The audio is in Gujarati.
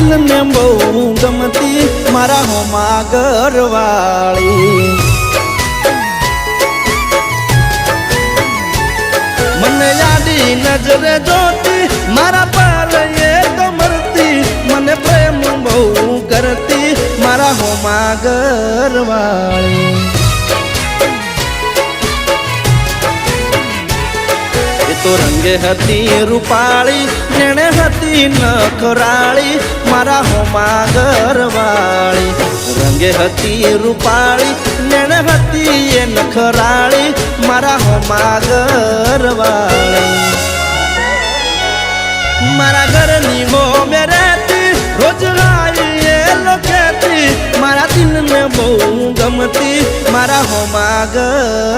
દિલ ને બહુ ગમતી મારા હોમાં ઘરવાળી મને યાદી નજરે જોતી મારા પર એ તો મરતી મને પ્રેમ બહુ કરતી મારા હોમાં ઘરવાળી તો રંગે હતી રૂપાળી નેણે હતી નખરાળી મારા હોમાં ઘરવાળી રંગે હતી રૂપાળી નેણે હતી એ નખરાળી મારા હોમાં ઘરવાળી મારા ઘરની હો મે રહેતી રોજ લાઈ એ લોકેતી મારા દિલને બહુ ગમતી મારા હોમાં ઘર